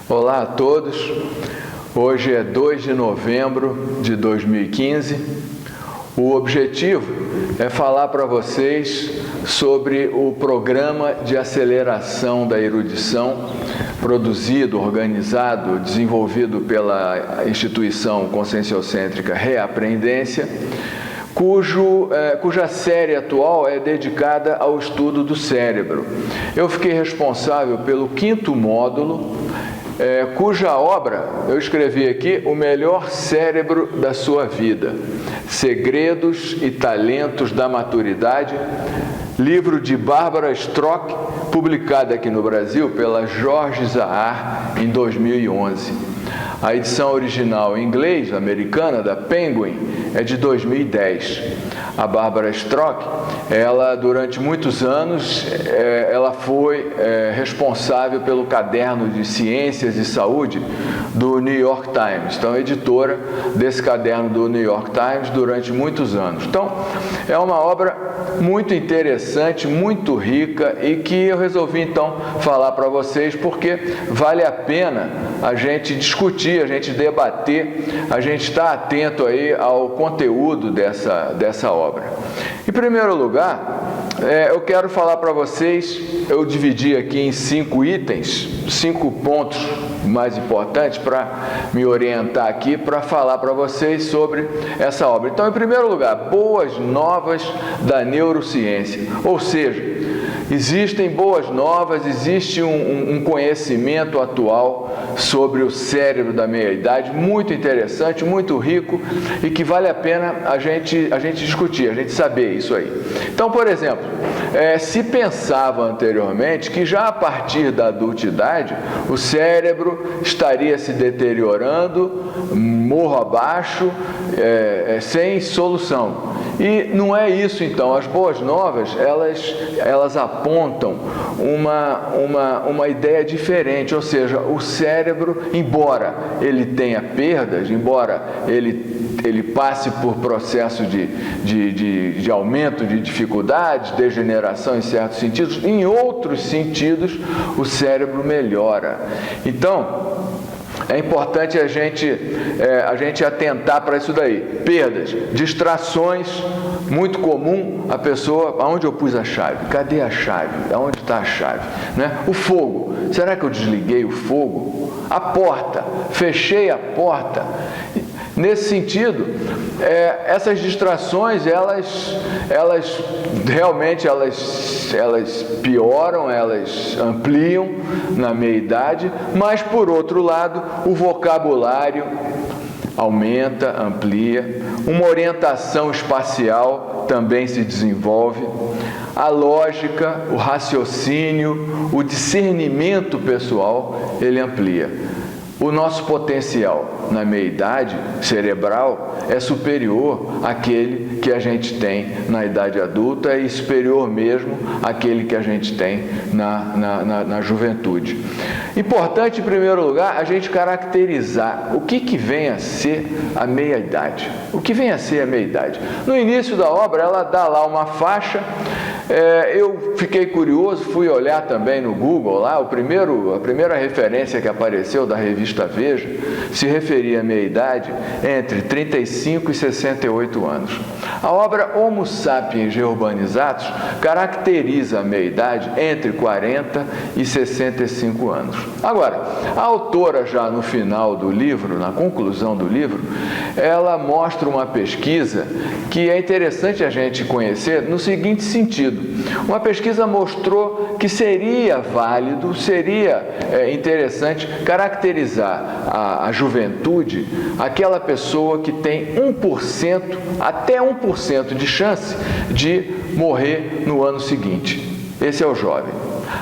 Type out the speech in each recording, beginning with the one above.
Olá a todos, hoje é 2 de novembro de 2015. O objetivo é falar para vocês sobre o Programa de Aceleração da Erudição, produzido, organizado, desenvolvido pela instituição conscienciocêntrica Reaprendência, cuja série atual é dedicada ao estudo do cérebro. Eu fiquei responsável pelo 5º módulo, cuja obra eu escrevi aqui, O Melhor Cérebro da Sua Vida, Segredos e Talentos da Maturidade, livro de Barbara Strock, publicado aqui no Brasil pela Jorge Zahar em 2011. A edição original em inglês, americana, da Penguin, é de 2010. A Barbara Strock, ela durante muitos anos, ela foi responsável pelo caderno de Ciências e Saúde do New York Times. Então, editora desse caderno do New York Times durante muitos anos. Então, é uma obra muito interessante, muito rica e que eu resolvi então falar para vocês porque vale a pena a gente discutir, a gente debater, a gente estar atento aí ao conteúdo dessa obra. Em primeiro lugar, eu quero falar para vocês, eu dividi aqui em 5 itens, 5 pontos mais importantes para me orientar aqui, para falar para vocês sobre essa obra. Então, em primeiro lugar, boas novas da neurociência, ou seja, existem boas novas, existe um conhecimento atual sobre o cérebro da meia-idade, muito interessante, muito rico e que vale a pena a gente discutir, a gente saber isso aí. Então, por exemplo, se pensava anteriormente que já a partir da adultidade o cérebro estaria se deteriorando, morro abaixo, sem solução. E não é isso, então. As boas novas, elas apontam uma ideia diferente, ou seja, o cérebro, embora ele tenha perdas, embora ele passe por processo de aumento de dificuldades, degeneração em certos sentidos, em outros sentidos o cérebro melhora. Então, é importante a gente atentar para isso daí. Perdas, distrações, muito comum a pessoa, aonde eu pus a chave? Cadê a chave? Aonde está a chave? Né? O fogo, será que eu desliguei o fogo? A porta, fechei a porta. Nesse sentido, essas distrações, elas realmente pioram, elas ampliam na meia-idade, mas, por outro lado, o vocabulário aumenta, amplia, uma orientação espacial também se desenvolve, a lógica, o raciocínio, o discernimento pessoal, ele amplia. O nosso potencial na meia-idade cerebral é superior àquele que a gente tem na idade adulta e superior mesmo àquele que a gente tem na juventude. Importante, em primeiro lugar, a gente caracterizar o que vem a ser a meia-idade. O que vem a ser a meia-idade? No início da obra, ela dá lá uma faixa. Eu fiquei curioso, fui olhar também no Google, lá, a primeira referência que apareceu da revista Veja se referia à meia-idade entre 35 e 68 anos. A obra Homo Sapiens Reurbanizatus caracteriza a meia-idade entre 40 e 65 anos. Agora, a autora já no final do livro, na conclusão do livro, ela mostra uma pesquisa que é interessante a gente conhecer no seguinte sentido. Uma pesquisa mostrou que seria válido, seria interessante caracterizar a juventude, aquela pessoa que tem 1%, até 1% de chance de morrer no ano seguinte. Esse é o jovem.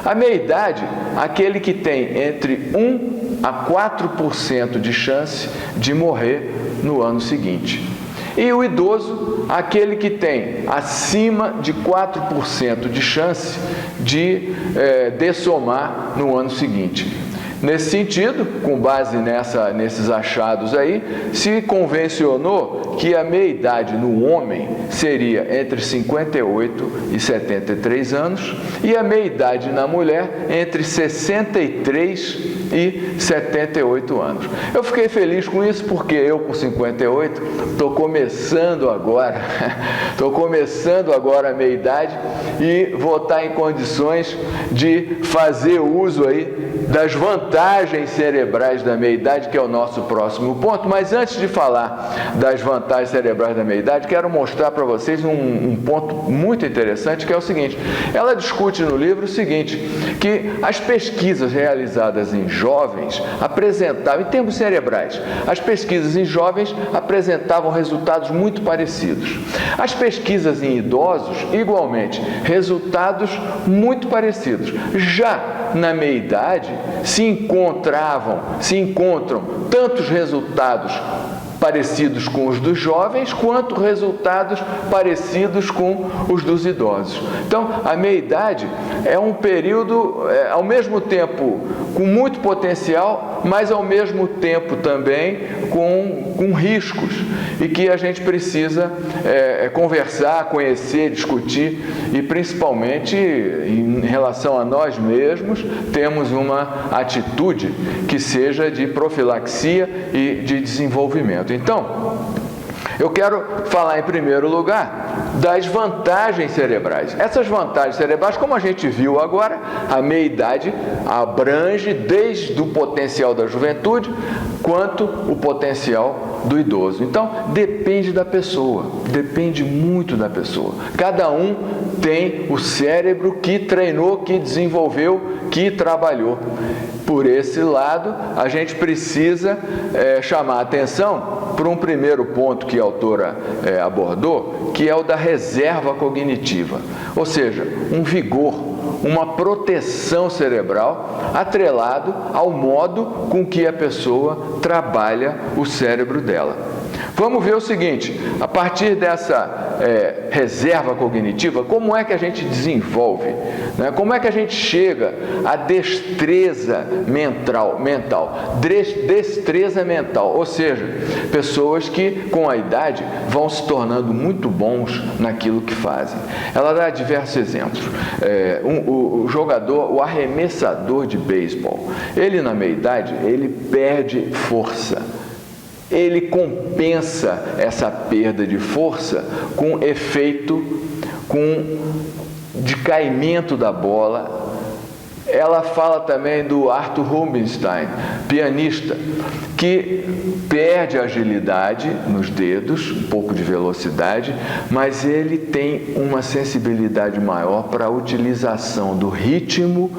A meia-idade, aquele que tem entre 1 a 4% de chance de morrer no ano seguinte. E o idoso, aquele que tem acima de 4% de chance de dessomar no ano seguinte. Nesse sentido, com base nesses achados aí, se convencionou que a meia-idade no homem seria entre 58 e 73 anos e a meia-idade na mulher entre 63 78 anos. Eu fiquei feliz com isso porque eu, com 58, estou começando agora a meia-idade e vou estar em condições de fazer uso aí das vantagens cerebrais da meia-idade, que é o nosso próximo ponto. Mas antes de falar das vantagens cerebrais da meia-idade, quero mostrar para vocês um ponto muito interessante, que é o seguinte: ela discute no livro o seguinte, que as pesquisas realizadas em jovens apresentavam, em termos cerebrais, as pesquisas em jovens apresentavam resultados muito parecidos. As pesquisas em idosos, igualmente, resultados muito parecidos. Já na meia-idade, se encontram tantos resultados parecidos com os dos jovens, quanto resultados parecidos com os dos idosos. Então, a meia-idade é um período, ao mesmo tempo, com muito potencial, mas ao mesmo tempo também com riscos, e que a gente precisa conversar, conhecer, discutir, e principalmente em relação a nós mesmos, temos uma atitude que seja de profilaxia e de desenvolvimento. Então, eu quero falar em primeiro lugar das vantagens cerebrais. Essas vantagens cerebrais, como a gente viu agora, a meia-idade abrange desde o potencial da juventude quanto o potencial do idoso. Então, depende da pessoa, depende muito da pessoa. Cada um tem o cérebro que treinou, que desenvolveu, que trabalhou. Por esse lado, a gente precisa chamar a atenção para um primeiro ponto que a autora abordou, que é o da reserva cognitiva, ou seja, um vigor, uma proteção cerebral atrelado ao modo com que a pessoa trabalha o cérebro dela. Vamos ver o seguinte: a partir dessa reserva cognitiva, como é que a gente desenvolve, né? Como é que a gente chega à destreza mental, destreza mental, ou seja, pessoas que com a idade vão se tornando muito bons naquilo que fazem. Ela dá diversos exemplos. O jogador, o arremessador de beisebol, ele na meia-idade, ele perde força. Ele compensa essa perda de força com efeito, com decaimento da bola. Ela fala também do Arthur Rubinstein, pianista, que perde agilidade nos dedos, um pouco de velocidade, mas ele tem uma sensibilidade maior para a utilização do ritmo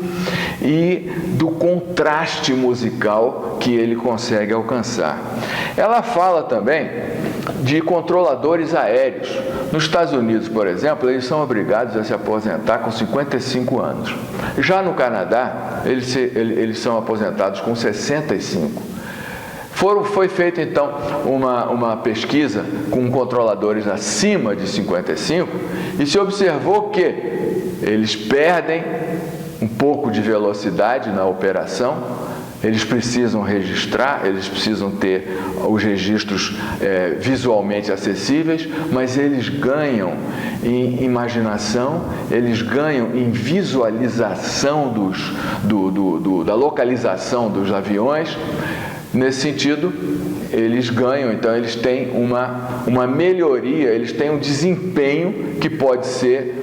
e do contraste musical que ele consegue alcançar. Ela fala também de controladores aéreos. Nos Estados Unidos, por exemplo, eles são obrigados a se aposentar com 55 anos. Já no Canadá, eles são aposentados com 65. Foi feita, então, uma pesquisa com controladores acima de 55 e se observou que eles perdem um pouco de velocidade na operação. Eles precisam registrar, eles precisam ter os registros visualmente acessíveis, mas eles ganham em imaginação, eles ganham em visualização da localização dos aviões. Nesse sentido, eles ganham, então eles têm uma melhoria, eles têm um desempenho que pode ser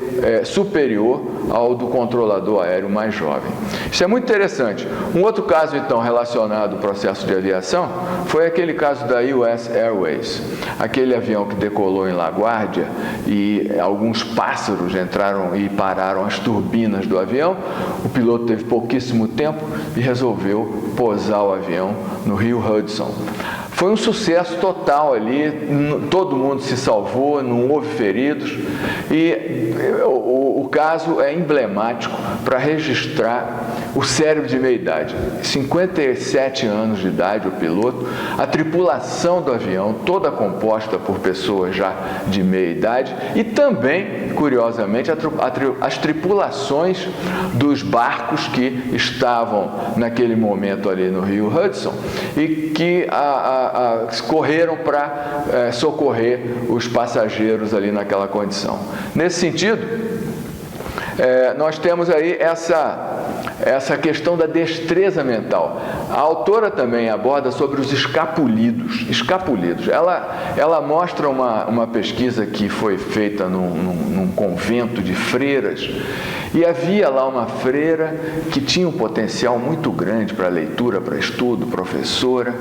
superior ao do controlador aéreo mais jovem. Isso é muito interessante. Um outro caso, então, relacionado ao processo de aviação, foi aquele caso da US Airways, aquele avião que decolou em LaGuardia e alguns pássaros entraram e pararam as turbinas do avião. O piloto teve pouquíssimo tempo e resolveu pousar o avião no Rio Hudson. Foi um sucesso total ali, todo mundo se salvou, não houve feridos, e o caso é emblemático para registrar o cérebro de meia-idade. 57 anos de idade o piloto, a tripulação do avião, toda composta por pessoas já de meia-idade, e também, curiosamente, as tripulações dos barcos que estavam naquele momento ali no Rio Hudson e que correram para socorrer os passageiros ali naquela condição. Nesse sentido, nós temos aí essa questão da destreza mental. A autora também aborda sobre os escapulidos. Ela mostra uma pesquisa que foi feita num convento de freiras, e havia lá uma freira que tinha um potencial muito grande para leitura, para estudo, professora,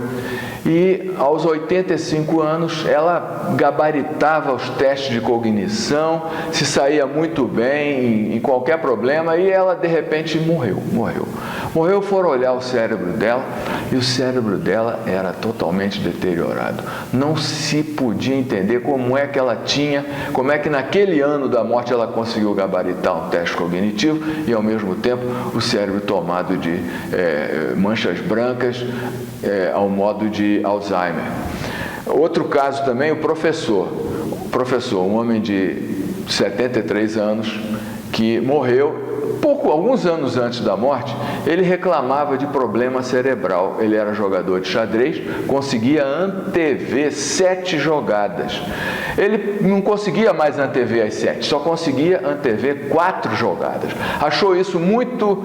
e aos 85 anos ela gabaritava os testes de cognição, se saía muito bem em qualquer problema, e ela de repente morreu, foram olhar o cérebro dela, e o cérebro dela era totalmente deteriorado. Não se podia entender como é que naquele ano da morte ela conseguiu gabaritar um teste cognitivo e ao mesmo tempo o cérebro tomado de manchas brancas ao modo de Alzheimer. Outro caso também, o professor, um homem de 73 anos que morreu alguns anos antes da morte. Ele reclamava de problema cerebral. Ele era jogador de xadrez, conseguia antever 7 jogadas. Ele não conseguia mais antever as 7, só conseguia antever 4 jogadas. Achou isso muito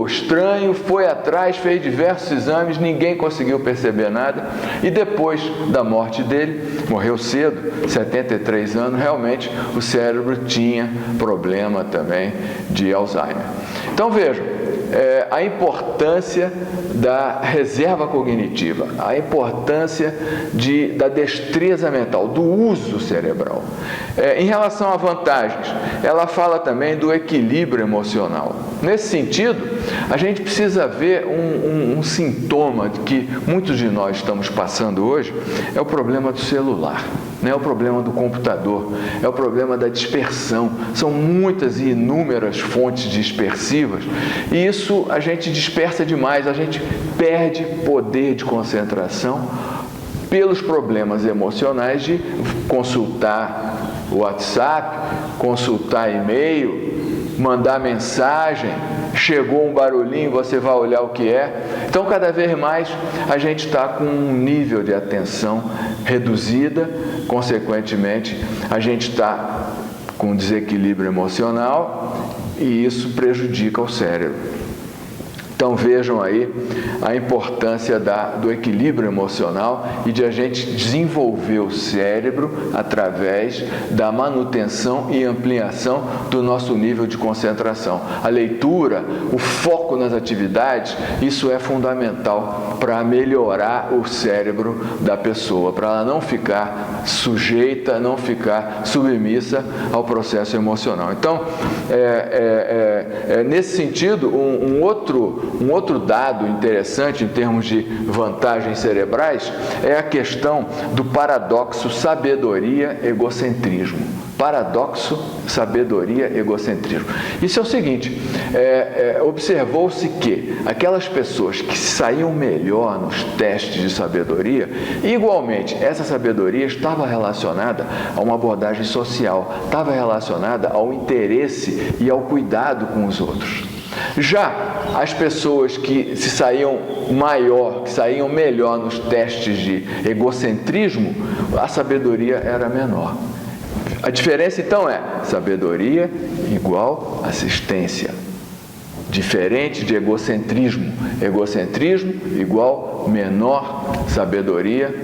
estranho, foi atrás, fez diversos exames, ninguém conseguiu perceber nada. E depois da morte dele, morreu cedo, 73 anos, realmente o cérebro tinha problema também de Alzheimer. Então vejam, a importância da reserva cognitiva, a importância da destreza mental, do uso cerebral. Em relação a vantagens, ela fala também do equilíbrio emocional. Nesse sentido, a gente precisa ver um sintoma que muitos de nós estamos passando hoje, é o problema do celular. É o problema do computador, é o problema da dispersão. São muitas e inúmeras fontes dispersivas e isso a gente dispersa demais, a gente perde poder de concentração pelos problemas emocionais de consultar o WhatsApp, consultar e-mail, mandar mensagem, chegou um barulhinho, você vai olhar o que é. Então, cada vez mais, a gente está com um nível de atenção reduzida, consequentemente, a gente está com desequilíbrio emocional e isso prejudica o cérebro. Então vejam aí a importância do equilíbrio emocional e de a gente desenvolver o cérebro através da manutenção e ampliação do nosso nível de concentração. A leitura, o foco nas atividades, isso é fundamental para melhorar o cérebro da pessoa, para ela não ficar sujeita, não ficar submissa ao processo emocional. Então, nesse sentido, um outro dado interessante em termos de vantagens cerebrais é a questão do paradoxo sabedoria-egocentrismo. Paradoxo, sabedoria, egocentrismo. Isso é o seguinte, observou-se que aquelas pessoas que saíam melhor nos testes de sabedoria, igualmente, essa sabedoria estava relacionada a uma abordagem social, estava relacionada ao interesse e ao cuidado com os outros. Já as pessoas que saíam melhor nos testes de egocentrismo, a sabedoria era menor. A diferença então é sabedoria igual assistência. Diferente de egocentrismo. Egocentrismo igual menor sabedoria,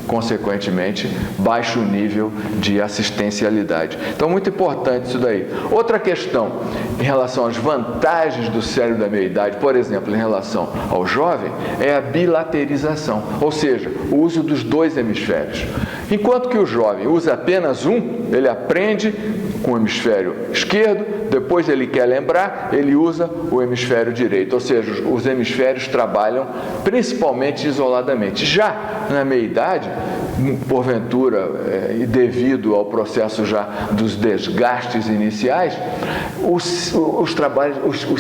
consequentemente, baixo nível de assistencialidade. Então, muito importante isso daí. Outra questão, em relação às vantagens do cérebro da meia-idade, por exemplo, em relação ao jovem, é a bilaterização, ou seja, o uso dos 2 hemisférios. Enquanto que o jovem usa apenas um, ele aprende com o hemisfério esquerdo, depois ele quer lembrar, ele usa o hemisfério direito, ou seja, os hemisférios trabalham principalmente isoladamente. Já na meia-idade, porventura, e devido ao processo já dos desgastes iniciais, os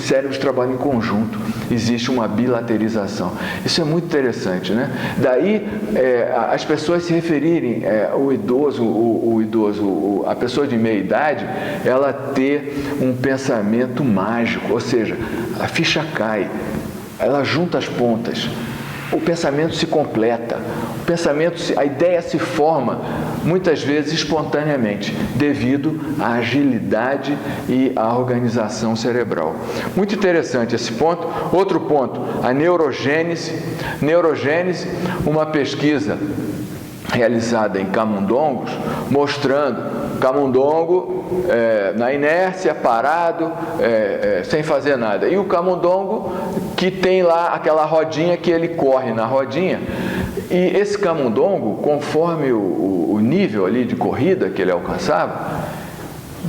cérebros trabalham em conjunto, existe uma bilaterização. Isso é muito interessante, né? Daí, as pessoas se referirem, a pessoa de meia-idade, ela ter um pensamento mágico, ou seja, a ficha cai, ela junta as pontas. o pensamento se completa, a ideia se forma, muitas vezes espontaneamente, devido à agilidade e à organização cerebral. Muito interessante esse ponto. Outro ponto, a neurogênese. Neurogênese, uma pesquisa realizada em camundongos, mostrando camundongo na inércia, parado, sem fazer nada. E o camundongo que tem lá aquela rodinha que ele corre na rodinha. E esse camundongo, conforme o nível ali de corrida que ele alcançava,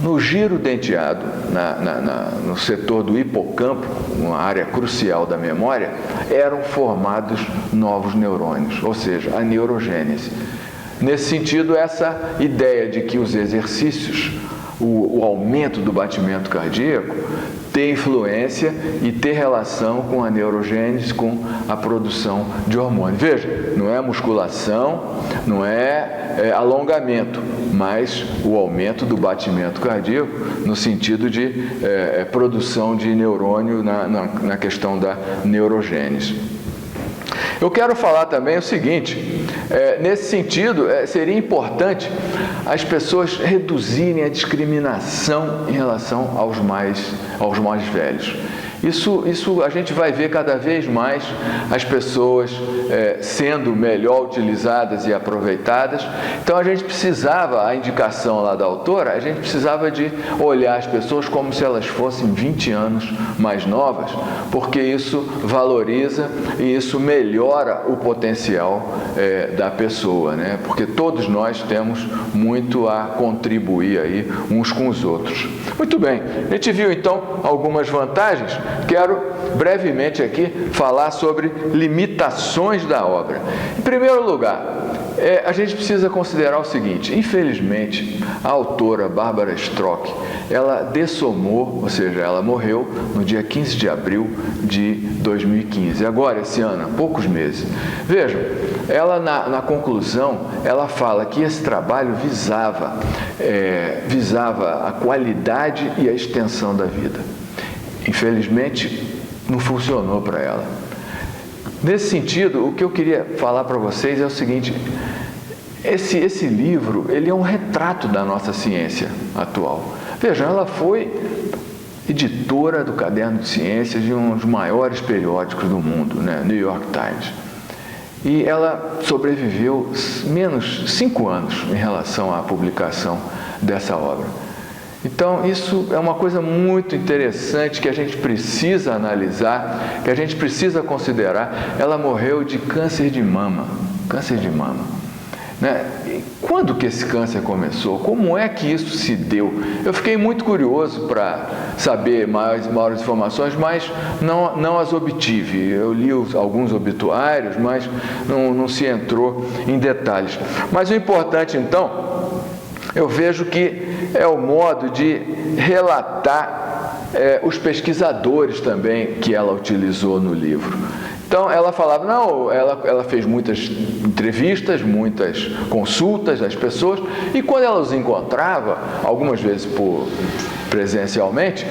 no giro denteado, no setor do hipocampo, uma área crucial da memória, eram formados novos neurônios, ou seja, a neurogênese. Nesse sentido, essa ideia de que os exercícios, o aumento do batimento cardíaco, ter influência e ter relação com a neurogênese, com a produção de hormônio. Veja, não é musculação, não é alongamento, mas o aumento do batimento cardíaco no sentido de produção de neurônio na questão da neurogênese. Eu quero falar também o seguinte, nesse sentido, seria importante as pessoas reduzirem a discriminação em relação aos mais velhos. Isso a gente vai ver cada vez mais as pessoas sendo melhor utilizadas e aproveitadas. Então a gente precisava, a indicação lá da autora, a gente precisava de olhar as pessoas como se elas fossem 20 anos mais novas, porque isso valoriza e isso melhora o potencial da pessoa, né? Porque todos nós temos muito a contribuir aí uns com os outros. Muito bem, a gente viu então algumas vantagens. Quero brevemente aqui falar sobre limitações da obra. Em primeiro lugar, a gente precisa considerar o seguinte: infelizmente, a autora Barbara Strock, ela dessomou, ou seja, ela morreu no dia 15 de abril de 2015, agora esse ano, há poucos meses. Vejam, ela na conclusão, ela fala que esse trabalho visava a qualidade e a extensão da vida. Infelizmente, não funcionou para ela. Nesse sentido, o que eu queria falar para vocês é o seguinte: esse livro, ele é um retrato da nossa ciência atual. Vejam, ela foi editora do Caderno de Ciências de um dos maiores periódicos do mundo, né, New York Times. E ela sobreviveu menos 5 anos em relação à publicação dessa obra. Então, isso é uma coisa muito interessante que a gente precisa analisar, que a gente precisa considerar. Ela morreu de câncer de mama, né? E quando que esse câncer começou? Como é que isso se deu? Eu fiquei muito curioso para saber maiores informações, mas não as obtive. Eu li alguns obituários, mas não se entrou em detalhes. Mas o importante, então, eu vejo que é o modo de relatar os pesquisadores também que ela utilizou no livro. Então, ela falava, ela fez muitas entrevistas, muitas consultas das pessoas, e quando ela os encontrava, algumas vezes presencialmente,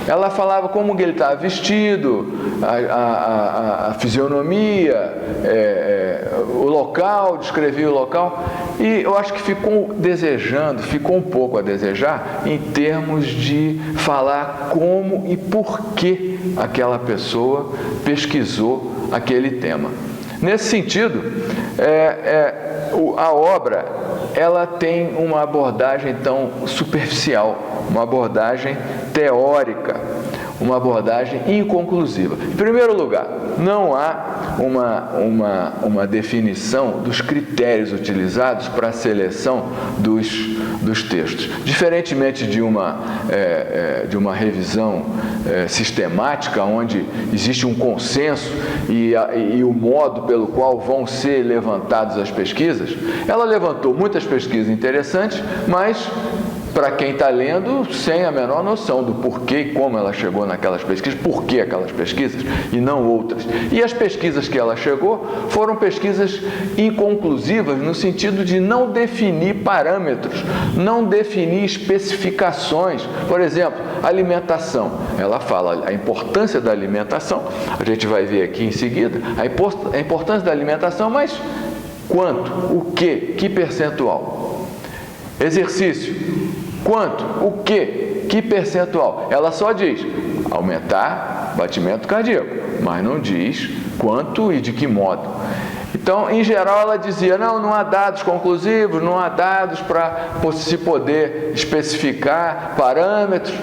ela falava como que ele estava vestido, a fisionomia, o local, descrevia o local, e eu acho que ficou um pouco a desejar em termos de falar como e por que aquela pessoa pesquisou aquele tema. Nesse sentido, a obra, ela tem uma abordagem tão superficial, uma abordagem teórica, uma abordagem inconclusiva. Em primeiro lugar, não há uma definição dos critérios utilizados para a seleção dos textos. Diferentemente de uma revisão sistemática, onde existe um consenso e o modo pelo qual vão ser levantadas as pesquisas, ela levantou muitas pesquisas interessantes, mas para quem está lendo sem a menor noção do porquê e como ela chegou naquelas pesquisas, por que aquelas pesquisas e não outras. E as pesquisas que ela chegou foram pesquisas inconclusivas no sentido de não definir parâmetros, não definir especificações. Por exemplo, alimentação. Ela fala a importância da alimentação, a gente vai ver aqui em seguida, a importância da alimentação, mas quanto? O quê? Que percentual? Exercício. Quanto? O quê? Que percentual? Ela só diz aumentar batimento cardíaco, mas não diz quanto e de que modo. Então, em geral, ela dizia, não há dados conclusivos, não há dados para se poder especificar parâmetros.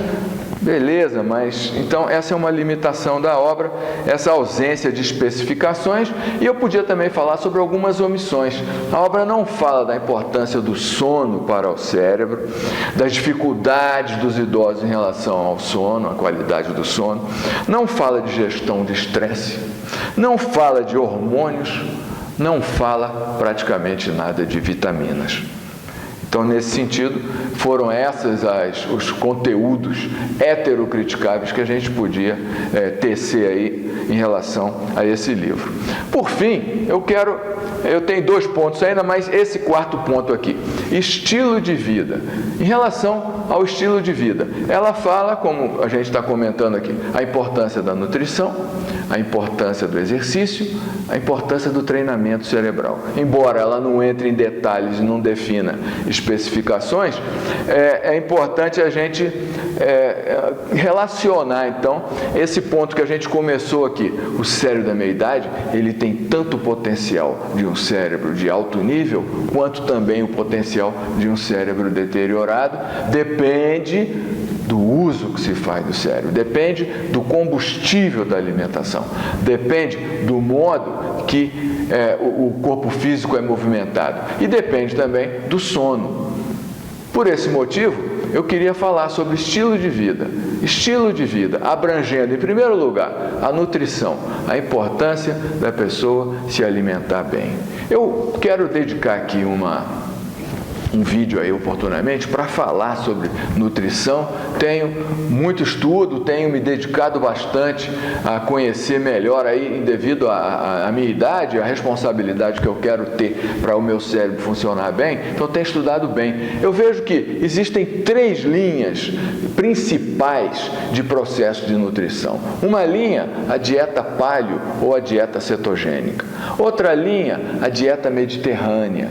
Beleza, mas então essa é uma limitação da obra, essa ausência de especificações, e eu podia também falar sobre algumas omissões. A obra não fala da importância do sono para o cérebro, das dificuldades dos idosos em relação ao sono, a qualidade do sono, não fala de gestão de estresse, não fala de hormônios, não fala praticamente nada de vitaminas. Então, nesse sentido, foram os conteúdos heterocriticáveis que a gente podia tecer aí em relação a esse livro. Por fim, eu tenho 2 pontos ainda, mas esse 4º ponto aqui, estilo de vida. Em relação ao estilo de vida, ela fala, como a gente está comentando aqui, a importância da nutrição, a importância do exercício, a importância do treinamento cerebral. Embora ela não entre em detalhes e não defina especificações, é importante a gente relacionar, então, esse ponto que a gente começou aqui. O cérebro da meia-idade, ele tem tanto potencial de um cérebro de alto nível, quanto também o potencial de um cérebro deteriorado. Depende do uso que se faz do cérebro, depende do combustível da alimentação, depende do modo que o corpo físico é movimentado e depende também do sono. Por esse motivo, eu queria falar sobre estilo de vida, abrangendo, em primeiro lugar, a nutrição, a importância da pessoa se alimentar bem. Eu quero dedicar aqui um vídeo aí oportunamente para falar sobre nutrição. Tenho muito estudo, tenho me dedicado bastante a conhecer melhor aí, devido à minha idade, a responsabilidade que eu quero ter para o meu cérebro funcionar bem, então tenho estudado bem. Eu vejo que existem 3 linhas principais de processo de nutrição. Uma linha, a dieta paleo ou a dieta cetogênica. Outra linha, a dieta mediterrânea.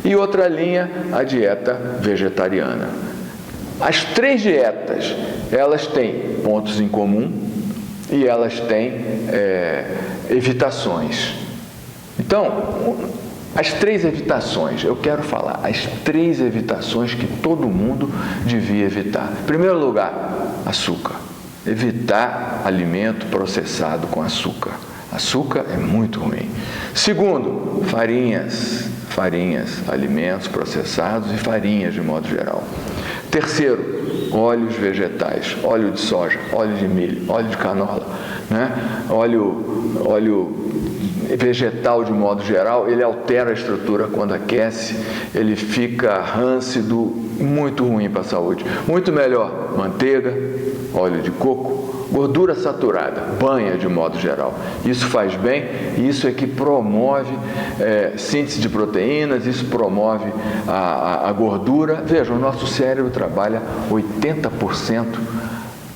E outra linha, a dieta vegetariana. As 3 dietas, elas têm pontos em comum e elas têm evitações. Então, as 3 evitações, eu quero falar, as 3 evitações que todo mundo devia evitar. Em primeiro lugar, açúcar. Evitar alimento processado com açúcar. Açúcar é muito ruim. Segundo, farinhas, alimentos processados e farinhas de modo geral. Terceiro, óleos vegetais, óleo de soja, óleo de milho, óleo de canola, né? Óleo vegetal de modo geral, ele altera a estrutura quando aquece, ele fica râncido, muito ruim para a saúde. Muito melhor manteiga, óleo de coco, gordura saturada, banha de modo geral. Isso faz bem e isso é que promove síntese de proteínas, isso promove a gordura. Veja, o nosso cérebro trabalha 80%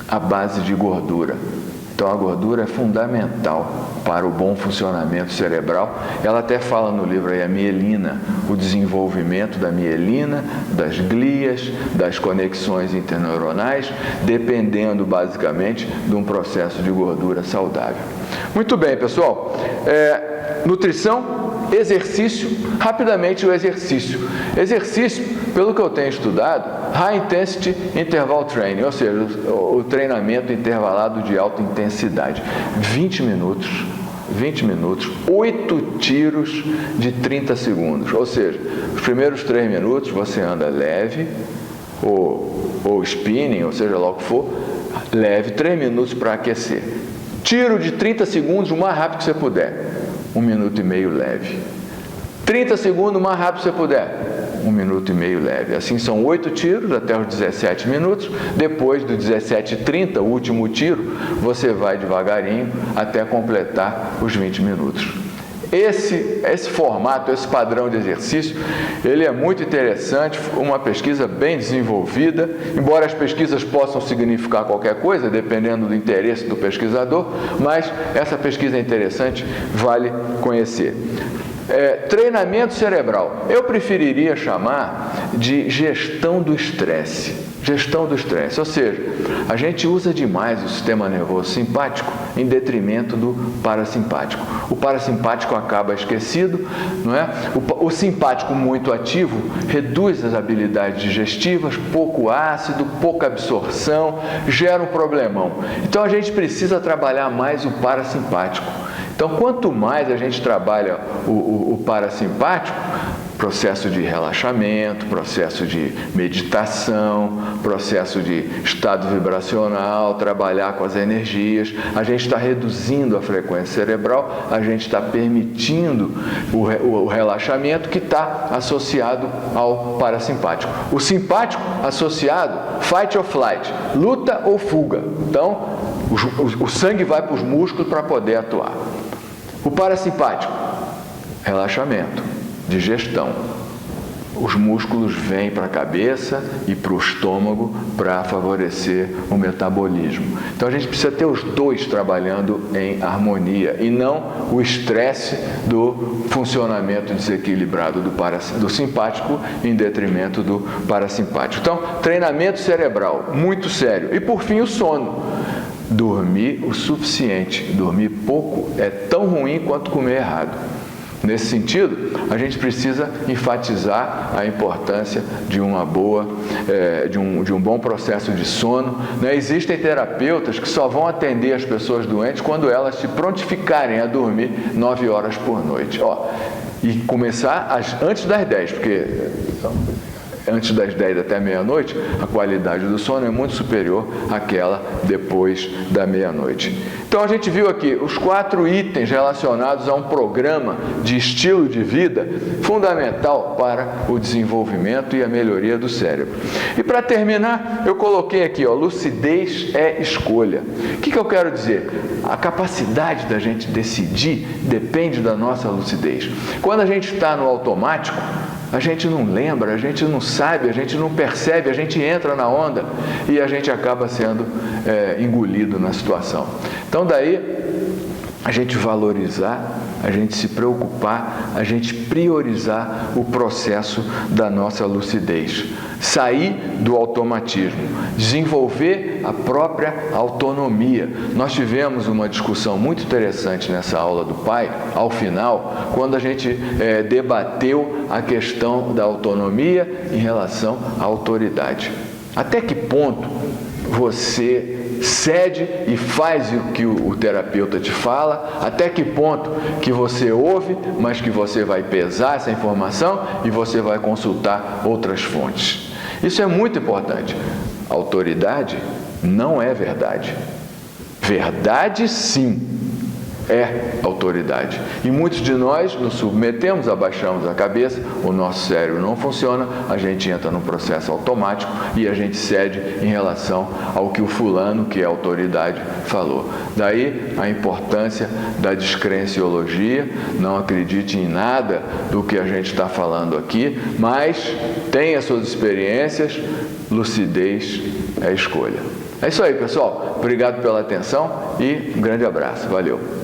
à base de gordura. Então a gordura é fundamental para o bom funcionamento cerebral. Ela até fala no livro aí a mielina, o desenvolvimento da mielina, das glias, das conexões interneuronais, dependendo basicamente de um processo de gordura saudável. Muito bem, pessoal. Nutrição, exercício, rapidamente o exercício. Exercício, pelo que eu tenho estudado, High Intensity Interval Training, ou seja, o treinamento intervalado de alta intensidade. 20 minutos, 8 tiros de 30 segundos. Ou seja, os primeiros 3 minutos você anda leve, ou spinning, ou seja lá o que for, leve, 3 minutos para aquecer. Tiro de 30 segundos o mais rápido que você puder. 1 minuto e meio leve. 30 segundos o mais rápido que você puder. 1 minuto e meio leve. Assim são 8 tiros até os 17 minutos. Depois do 17h30, o último tiro, você vai devagarinho até completar os 20 minutos. Esse formato, esse padrão de exercício, ele é muito interessante, uma pesquisa bem desenvolvida, embora as pesquisas possam significar qualquer coisa, dependendo do interesse do pesquisador, mas essa pesquisa é interessante, vale conhecer. Treinamento cerebral. Eu preferiria chamar de gestão do estresse. Gestão do estresse, ou seja, a gente usa demais o sistema nervoso simpático em detrimento do parasimpático. O parasimpático acaba esquecido, não é? O simpático muito ativo reduz as habilidades digestivas, pouco ácido, pouca absorção, gera um problemão. Então a gente precisa trabalhar mais o parasimpático. Então, quanto mais a gente trabalha o parasimpático, processo de relaxamento, processo de meditação, processo de estado vibracional, trabalhar com as energias, a gente está reduzindo a frequência cerebral, a gente está permitindo o relaxamento que está associado ao parasimpático. O simpático associado, fight or flight, luta ou fuga. Então, o sangue vai para os músculos para poder atuar. O parasimpático, relaxamento, digestão. Os músculos vêm para a cabeça e para o estômago para favorecer o metabolismo. Então a gente precisa ter os dois trabalhando em harmonia e não o estresse do funcionamento desequilibrado do simpático em detrimento do parasimpático. Então, treinamento cerebral, muito sério. E por fim, o sono. Dormir o suficiente, dormir pouco é tão ruim quanto comer errado. Nesse sentido, a gente precisa enfatizar a importância de uma boa, de um bom processo de sono. Existem terapeutas que só vão atender as pessoas doentes quando elas se prontificarem a dormir 9 horas por noite. E começar antes das 10, porque antes das 10 até meia-noite, a qualidade do sono é muito superior àquela depois da meia-noite. Então a gente viu aqui os 4 itens relacionados a um programa de estilo de vida fundamental para o desenvolvimento e a melhoria do cérebro. E para terminar, eu coloquei aqui, lucidez é escolha. O que eu quero dizer? A capacidade da gente decidir depende da nossa lucidez. Quando a gente está no automático, a gente não lembra, a gente não sabe, a gente não percebe, a gente entra na onda e a gente acaba sendo engolido na situação. Então daí a gente valorizar, a gente se preocupar, a gente priorizar o processo da nossa lucidez. Sair do automatismo, desenvolver a própria autonomia. Nós tivemos uma discussão muito interessante nessa aula do pai, ao final, quando a gente debateu a questão da autonomia em relação à autoridade. Até que ponto você cede e faz o que o terapeuta te fala, até que ponto que você ouve, mas que você vai pesar essa informação e você vai consultar outras fontes. Isso é muito importante. Autoridade não é verdade. Verdade, sim, é autoridade. E muitos de nós nos submetemos, abaixamos a cabeça, o nosso cérebro não funciona, a gente entra num processo automático e a gente cede em relação ao que o fulano, que é autoridade, falou. Daí a importância da descrenciologia. Não acredite em nada do que a gente está falando aqui, mas tenha suas experiências, lucidez é escolha. É isso aí, pessoal. Obrigado pela atenção e um grande abraço. Valeu!